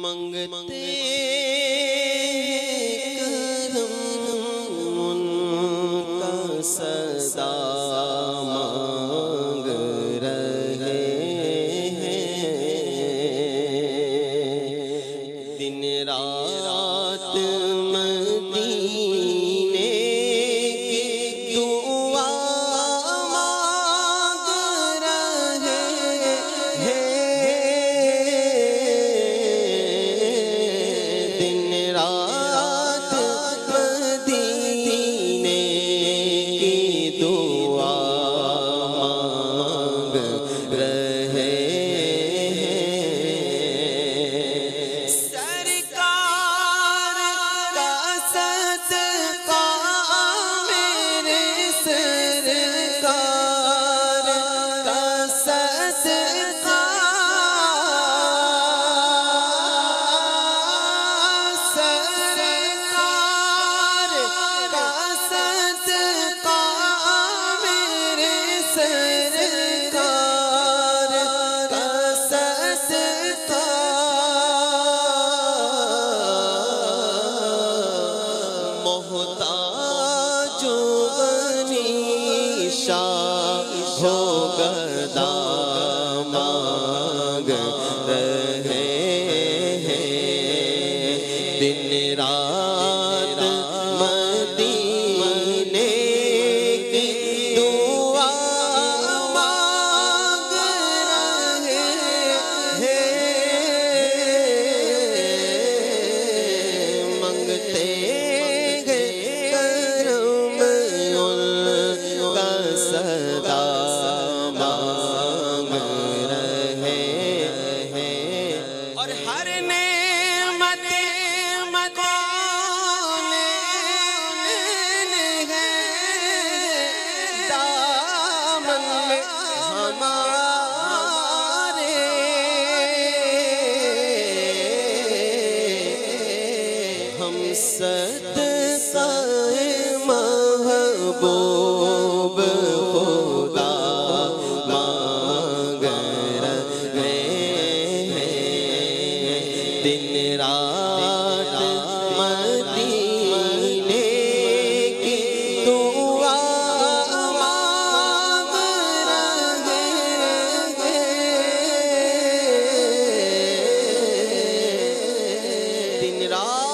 منگتے کرم ان کا صدا مانگ رہے ہیں، دن رات مدینے کی دعا مانگ رہے ہیں، دن رات مدینے کی دعا مانگ رہے ہیں، سرکار کا صدقہ میرے سرکار کا صدقہ، سرکار کا صدقہ میرے سرکار کا صدقہ، محتاج و غنی شاہ ہو گدا مانگ رہے ہیں، دن رات مدینے کی دعا مانگ رہے ہیں، منگتے ہیں کرم ان کا صدا مانگ رہے ہیں، اور ہر نعمت دامن میں ہمارے، ہم صدقہ محبوب خدا مانگ رہے ہیں، دن رات مدینے کی دعا مانگ رہے ہیں، دن رات